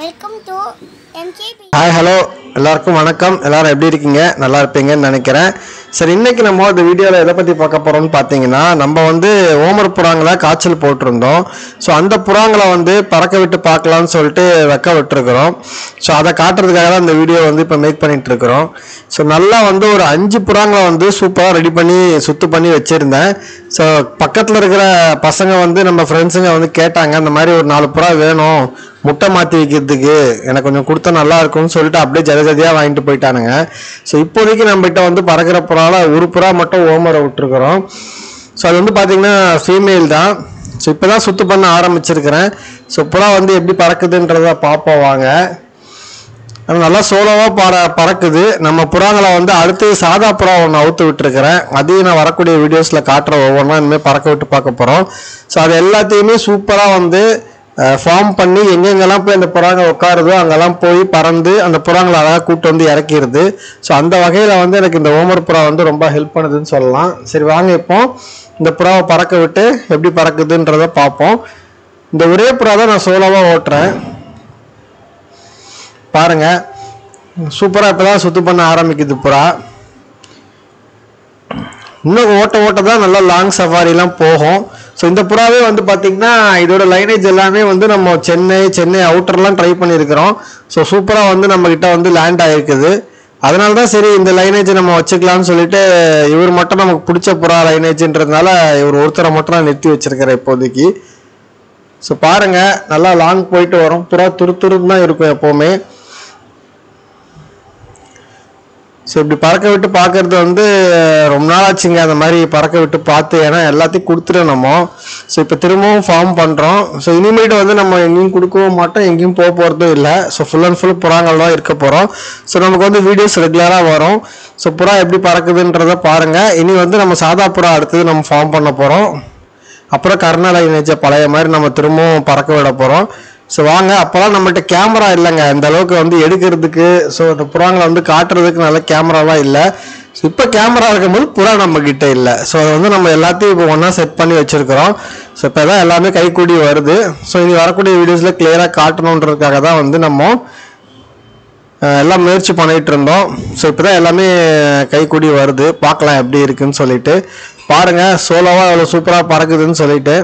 Welcome to MKP. Hi hello எல்லாருக்கும் வணக்கம். எல்லாரும் எப்படி இருக்கீங்க? நல்லா இருப்பீங்கன்னு நினைக்கிறேன். சரி, இன்னைக்கு நம்ம இந்த வீடியோவில் எதை பற்றி பார்க்க போகிறோம்னு பார்த்தீங்கன்னா, நம்ம ஓமர் புறாங்களை காய்ச்சல் போட்டிருந்தோம். ஸோ அந்த புறாங்களை பறக்க விட்டு பார்க்கலான்னு சொல்லிட்டு வைக்க விட்டுருக்குறோம். ஸோ அதை காட்டுறதுக்காக தான் இந்த வீடியோ இப்போ மேக் பண்ணிட்டு இருக்கிறோம். ஸோ நல்லா ஒரு 5 புறாங்களை சூப்பராக ரெடி பண்ணி சுத்து பண்ணி வச்சுருந்தேன். ஸோ பக்கத்தில் இருக்கிற பசங்க நம்ம ஃப்ரெண்ட்ஸுங்க கேட்டாங்க, இந்த மாதிரி ஒரு 4 புறா வேணும் முட்டை மாற்றி வைக்கிறதுக்கு, எனக்கு கொஞ்சம் கொடுத்தா நல்லா இருக்கும்னு சொல்லிட்டு அப்படியே ஜதியாக வாங்கிட்டு போயிட்டானுங்க. ஸோ இப்போதைக்கு நம்மகிட்ட பறக்கிற புறாவில் ஒரு புறா மட்டும் ஓமரை விட்டுருக்குறோம். ஸோ அது பார்த்தீங்கன்னா ஃபீமேல் தான். ஸோ இப்போ தான் சுத்து பண்ண ஆரம்பிச்சிருக்கிறேன். ஸோ புறா எப்படி பறக்குதுன்றத பார்ப்போம் வாங்க. நல்லா சோலோவாக பறக்குது. நம்ம புறாங்களை அடுத்து சாதா புறா ஒன்று அவுத்து விட்டுருக்கிறேன். அதையும் நான் வரக்கூடிய வீடியோஸில் காட்டுறேன். ஒவ்வொன்றா இனிமேல் பறக்க விட்டு பார்க்க போகிறோம். ஸோ அது எல்லாத்தையுமே சூப்பராக ஃபார்ம் பண்ணி எங்கெங்கெல்லாம் போய் அந்த புறாங்க உட்காருதோ அங்கெல்லாம் போய் பறந்து அந்த புறாங்களை அழகாக கூட்டு இறக்கிடுது. ஸோ அந்த வகையில் எனக்கு இந்த ஓமர் புறா ரொம்ப ஹெல்ப் பண்ணுதுன்னு சொல்லலாம். சரி வாங்க, இப்போ இந்த புறாவை பறக்க விட்டு எப்படி பறக்குதுன்றதை பார்ப்போம். இந்த ஒரே புறா தான் நான் சோலோவாக ஓட்டுறேன். பாருங்க, சூப்பராக இப்போ தான் சுத்து பண்ண ஆரம்பிக்குது புறா. இன்னும் ஓட்ட தான் நல்லா லாங் சஃபாரிலாம் போகும். ஸோ இந்த புறாவே பார்த்தீங்கன்னா இதோட லைனேஜ் எல்லாமே நம்ம சென்னை அவுட்டர்லாம் ட்ரை பண்ணியிருக்கிறோம். ஸோ சூப்பராக நம்மக்கிட்ட லேண்ட் ஆகிருக்குது. அதனால தான் சரி இந்த லைனேஜை நம்ம வச்சுக்கலாம்னு சொல்லிட்டு இவர் மட்டும் நமக்கு பிடிச்ச புறா லைனேஜ்ன்றதுனால இவர் ஒருத்தரை மட்டும் நான் நிறுத்தி வச்சிருக்கிறேன் இப்போதைக்கு. ஸோ பாருங்க, நல்லா லாங் போயிட்டு வரும். புறா துருத்துருன்னு தான் இருக்கும் எப்போவுமே. ஸோ இப்படி பறக்க விட்டு பார்க்கறது ரொம்ப நாள் ஆச்சுங்க அந்த மாதிரி பறக்க விட்டு பார்த்து. ஏன்னா எல்லாத்தையும் கொடுத்துட்டோம் நம்ம. ஸோ இப்போ திரும்பவும் ஃபார்ம் பண்ணுறோம். ஸோ இனிமேட்டு நம்ம எங்கேயும் கொடுக்கவும் மாட்டோம், எங்கேயும் போக போகிறதும் இல்லை. ஸோ ஃபுல் அண்ட் ஃபுல் புறாங்கள் தான் இருக்க போகிறோம். ஸோ நமக்கு வீடியோஸ் ரெகுலராக வரும். ஸோ புறா எப்படி பறக்குதுன்றதை பாருங்கள். இனி நம்ம சாதா புறா அடுத்தது நம்ம ஃபார்ம் பண்ண போகிறோம். அப்புறம் கர்நாடக இணைச்ச பழைய மாதிரி நம்ம திரும்பவும் பறக்க விட போகிறோம். ஸோ வாங்க. அப்போலாம் நம்மகிட்ட கேமரா இல்லைங்க இந்த அளவுக்கு எடுக்கிறதுக்கு. ஸோ அந்த புறாங்களை காட்டுறதுக்கு நல்ல கேமராலாம் இல்லை. ஸோ இப்போ கேமரா இருக்கும்போது புறா நம்மக்கிட்ட இல்லை. ஸோ அதை நம்ம எல்லாத்தையும் இப்போ ஒன்றா செட் பண்ணி வச்சுருக்கிறோம். ஸோ இப்போ தான் எல்லாமே கைக்கூடி வருது. ஸோ இனி வரக்கூடிய வீடியோஸில் கிளியராக காட்டணுன்றதுக்காக தான் நம்ம எல்லாம் முயற்சி பண்ணிகிட்டு இருந்தோம். ஸோ இப்போ தான் எல்லாமே கைக்கூடி வருது. பார்க்கலாம் எப்படி இருக்குன்னு சொல்லிட்டு. பாருங்கள், சோலோவாக எவ்வளோ சூப்பராக பறக்குதுன்னு சொல்லிட்டு.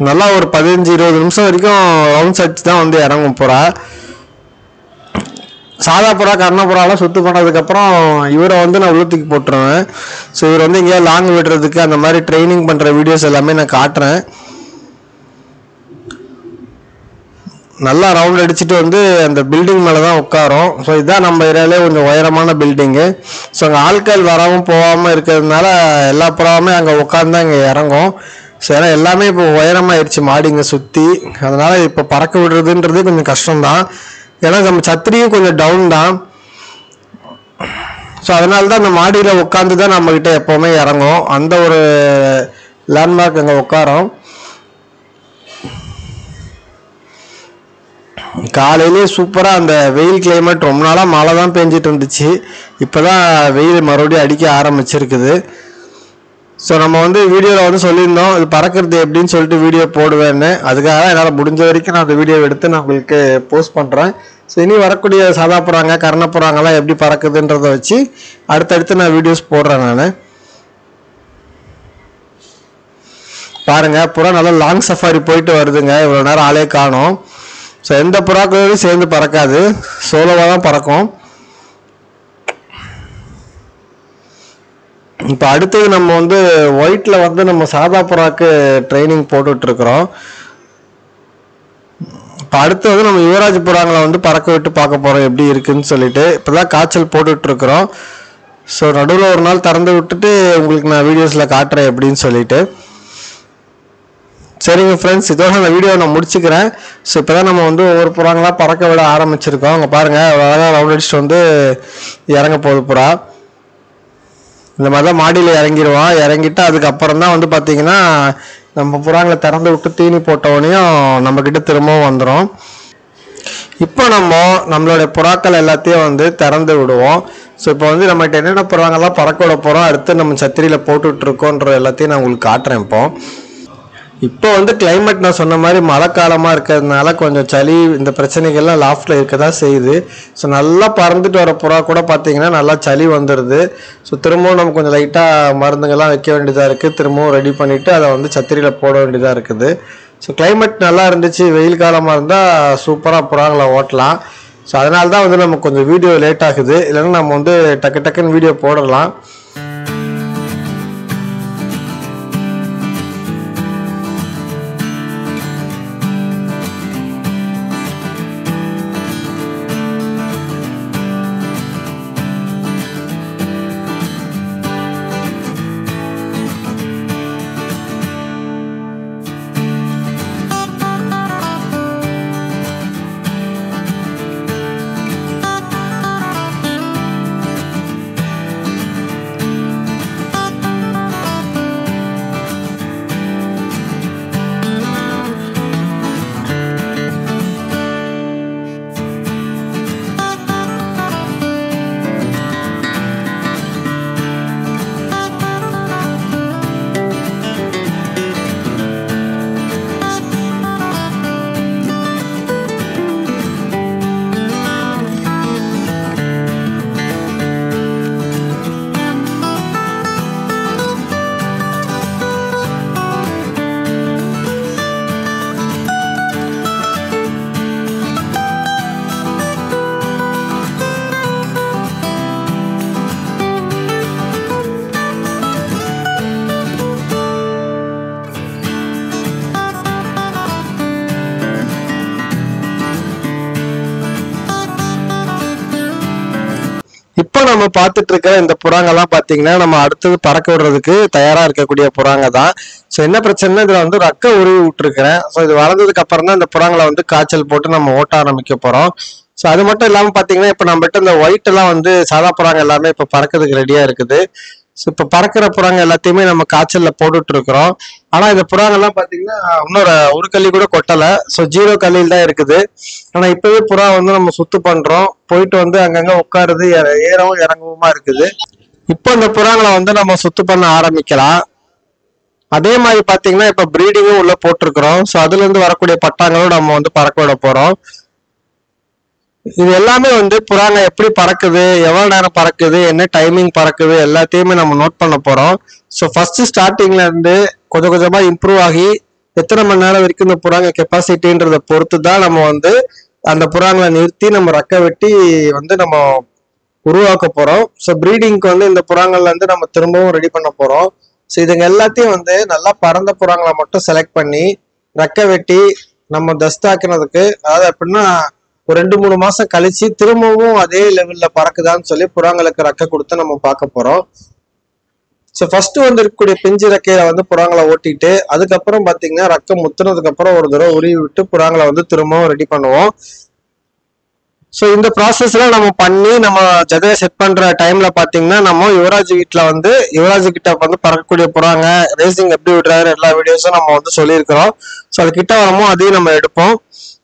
நல்லா ஒரு 15-20 நிமிஷம் வரைக்கும் ரவுண்ட்ஸ் அடிச்சு தான் இறங்கும் புறா. சாதா புறா கர்ணப்புறாலாம் சுத்து பண்ணதுக்கப்புறம் இவரை நான் உள்ளத்துக்கு போட்டுருவேன். ஸோ இவர் எங்கேயாவது லாங் விடுறதுக்கு அந்த மாதிரி ட்ரைனிங் பண்ணுற வீடியோஸ் எல்லாமே நான் காட்டுறேன். நல்லா ரவுண்ட் அடிச்சுட்டு அந்த பில்டிங் மேலே தான் உட்காரும். ஸோ இதுதான் நம்ம ஏரியாலே கொஞ்சம் உயரமான பில்டிங்கு. ஸோ அங்கே ஆட்கள் வராமல் போகாமல் இருக்கிறதுனால எல்லா புறாவுமே அங்கே உட்காந்து அங்கே இறங்கும். ஸோ ஏன்னா எல்லாமே இப்போ உயரமாகிடுச்சு மாடிங்க சுற்றி. அதனால் இப்போ பறக்க விடுறதுன்றது கொஞ்சம் கஷ்டம்தான். ஏன்னா நம்ம சத்திரியும் கொஞ்சம் டவுன் தான். ஸோ அதனால தான் அந்த மாடியில் உட்காந்து தான் நம்மக்கிட்ட எப்போவுமே இறங்கும். அந்த ஒரு லேண்ட்மார்க் அங்கே உட்காரோம். காலையிலே சூப்பராக அந்த வெயில் கிளைமேட். ரொம்ப நாளாக மழை தான் பெஞ்சிட்டு இருந்துச்சு. இப்போ தான் வெயில் மறுபடியும் அடிக்க ஆரம்பிச்சிருக்குது. ஸோ நம்ம வீடியோவில் சொல்லியிருந்தோம் இது பறக்கிறது எப்படின்னு சொல்லிட்டு வீடியோ போடுவேன்னு. அதுக்காக என்னால் முடிஞ்ச வரைக்கும் நான் அந்த வீடியோ எடுத்து நான் உங்களுக்கு போஸ்ட் பண்ணுறேன். ஸோ இனி வரக்கூடிய சாதா புறாங்க கர்ணப்புறாங்கலாம் எப்படி பறக்குதுன்றதை வச்சு அடுத்தடுத்து நான் வீடியோஸ் போடுறேன் நான். பாருங்கள், புறா நல்லா லாங் சஃபாரி போயிட்டு வருதுங்க. இவ்வளோ நேரம் ஆளே காணும். ஸோ எந்த புறாக்களோடையும் சேர்ந்து பறக்காது, சோலோவாக தான் பறக்கும். இப்போ அடுத்தது நம்ம ஒயிட்டில் நம்ம சாதா புறாக்கு ட்ரைனிங் போட்டுட்ருக்குறோம். இப்போ அடுத்தது நம்ம யுவராஜ் புறாங்களை பறக்க விட்டு பார்க்க போகிறோம் எப்படி இருக்குன்னு சொல்லிட்டு. இப்போ தான் காய்ச்சல் போட்டுட்ருக்குறோம். ஸோ நடுவில் ஒரு நாள் திறந்து விட்டுட்டு உங்களுக்கு நான் வீடியோஸில் காட்டுறேன் எப்படின்னு சொல்லிட்டு. சரிங்க ஃப்ரெண்ட்ஸ், இதோட அந்த வீடியோவை நான் முடிச்சுக்கிறேன். ஸோ இப்போ தான் நம்ம ஒவ்வொரு புறாங்களாம் பறக்க விட ஆரம்பிச்சிருக்கோம். அங்கே பாருங்கள், அழகாக ரவுண்ட் அடிச்சுட்டு இறங்க போகுது புறா. இந்த மாதிரி தான் மாடியில் இறங்கிடுவான். இறங்கிட்டு அதுக்கப்புறம் தான் பார்த்தீங்கன்னா நம்ம புறாங்களை திறந்து விட்டு தீனி போட்டவனையும் நம்மக்கிட்ட திரும்பவும் வந்துடும். இப்போ நம்மளுடைய புறாக்கள் எல்லாத்தையும் திறந்து விடுவோம். ஸோ இப்போ நம்மகிட்ட என்னென்ன புறாங்கெல்லாம் பறக்க விட போகிறோம், அடுத்து நம்ம சத்திரியில் போட்டுட்ருக்கோன்ற எல்லாத்தையும் நான் உங்களுக்கு காட்டுறேன். இப்போ இப்போ வந்து கிளைமேட் நான் சொன்ன மாதிரி மழை காலமாக இருக்கிறதுனால கொஞ்சம் சளி இந்த பிரச்சனைகள்லாம் லாஃப்டில் இருக்க தான் செய்யுது. ஸோ நல்லா பறந்துட்டு வர புறா கூட பார்த்தீங்கன்னா நல்லா சளி வந்துடுது. ஸோ திரும்பவும் நம்ம கொஞ்சம் லைட்டாக மருந்துங்கள்லாம் வைக்க வேண்டியதாக இருக்குது. திரும்பவும் ரெடி பண்ணிவிட்டு அதை வந்து சத்திரியில் போட வேண்டியதாக இருக்குது. ஸோ கிளைமேட் நல்லா இருந்துச்சு, வெயில் காலமாக இருந்தால் சூப்பராக புறாங்களை ஓட்டலாம். ஸோ அதனால தான் வந்து நமக்கு கொஞ்சம் வீடியோ லேட் ஆகுது, இல்லைன்னா நம்ம வந்து டக்குன்னு வீடியோ போடலாம். இப்போ நம்ம பார்த்துட்டு இருக்கிற இந்த புறாங்கெல்லாம் பார்த்தீங்கன்னா நம்ம அடுத்தது பறக்க விடுறதுக்கு தயாரா இருக்கக்கூடிய புறாங்க தான். ஸோ என்ன பிரச்சனைனா இதுல வந்து ரக்க உருவி விட்டுருக்கிறேன். ஸோ இது வளர்ந்ததுக்கு அப்புறம் தான் இந்த புறாங்களை வந்து காய்ச்சல் போட்டு நம்ம ஓட்ட ஆரம்பிக்க போறோம். ஸோ அது மட்டும் இல்லாமல் பார்த்தீங்கன்னா இப்போ நம்மகிட்ட இந்த ஒயிட் எல்லாம் வந்து சாதா புறாங்க எல்லாமே இப்போ பறக்கிறதுக்கு ரெடியா இருக்குது. ஸோ இப்போ பறக்கிற புறாங்க எல்லாத்தையுமே நம்ம காய்ச்சல்ல போட்டுட்டு இருக்கிறோம். ஆனா இந்த புறாங்கெல்லாம் பார்த்தீங்கன்னா இன்னொரு ஒரு கல்லி கூட கொட்டலை. ஸோ 0 கல்லியில் தான் இருக்குது. ஆனா இப்பவே புறா வந்து நம்ம சுத்து பண்றோம், போயிட்டு வந்து அங்கங்க உட்காருது, ஏறவும் இறங்கவுமா இருக்குது. இப்போ இந்த புறாங்களை வந்து நம்ம சுத்து பண்ண ஆரம்பிக்கலாம். அதே மாதிரி பாத்தீங்கன்னா இப்ப ப்ரீடிங்கும் உள்ள போட்டிருக்கிறோம். ஸோ அதுல இருந்து வரக்கூடிய பட்டாங்களும் நம்ம வந்து பறக்க விட போறோம். இது எல்லாமே வந்து புறாங்க எப்படி பறக்குது, எவ்வளவு நேரம் பறக்குது, என்ன டைமிங் பறக்குது எல்லாத்தையுமே நம்ம நோட் பண்ண போறோம். ஸோ ஃபர்ஸ்ட் ஸ்டார்டிங்ல இருந்து கொஞ்சம் கொஞ்சமா இம்ப்ரூவ் ஆகி எத்தனை மணி நேரம் வரைக்கும் இந்த புறாங்க கெப்பாசிட்டின்றத பொறுத்து தான் நம்ம வந்து அந்த புறாங்களை நிறுத்தி நம்ம ரெக்க வெட்டி வந்து நம்ம உருவாக்க போறோம். ஸோ ப்ரீடிங்க்கு வந்து இந்த புறாங்கள்ல இருந்து நம்ம திரும்பவும் ரெடி பண்ண போறோம். ஸோ இதுங்க எல்லாத்தையும் வந்து நல்லா பறந்த புறாங்களை மட்டும் செலக்ட் பண்ணி ரெக்க வெட்டி நம்ம தஸ்தாக்குனதுக்கு, அதாவது எப்படின்னா ஒரு 2-3 மாசம் கழிச்சு திரும்பவும் அதே லெவல்ல பறக்குதான்னு சொல்லி புறாங்களுக்கு ரெக்க கொடுத்து நம்ம பார்க்க போறோம். ஸோ ஃபர்ஸ்ட் வந்து இருக்கக்கூடிய பிஞ்சு ரெக்கையில வந்து புறாங்களை ஓட்டிட்டு அதுக்கப்புறம் பாத்தீங்கன்னா ரெக்க முத்துனதுக்கு அப்புறம் ஒரு தடவை உருவி விட்டு புறாங்களை வந்து திரும்பவும் ரெடி பண்ணுவோம். ஸோ இந்த ப்ராசஸ்ல நம்ம பண்ணி நம்ம ஜதையை செட் பண்ற டைம்ல பாத்தீங்கன்னா நம்ம யுவராஜ் வீட்டுல வந்து யுவராஜ் கிட்ட வந்து பறக்கக்கூடிய புறாங்க ரேசிங் எப்படி விடுறாரு எல்லா வீடியோஸும் நம்ம வந்து சொல்லியிருக்கிறோம். ஸோ அது கிட்ட வரமோ அதையும் நம்ம எடுப்போம்.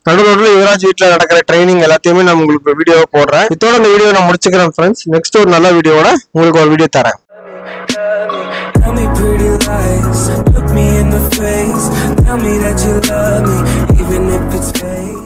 நடுவில் யுவராஜ் வீட்டில் நடக்கிற ட்ரைனிங் எல்லாத்தையுமே நான் உங்களுக்கு வீடியோவை போடுறேன். இதோட இந்த வீடியோ நான் முடிச்சுக்கிறேன் ஃப்ரெண்ட்ஸ். நெக்ஸ்ட் ஒரு நல்ல வீடியோட உங்களுக்கு ஒரு வீடியோ தரேன். Tell me pretty lies, look me in the face, tell me that you love me, even if it's fake.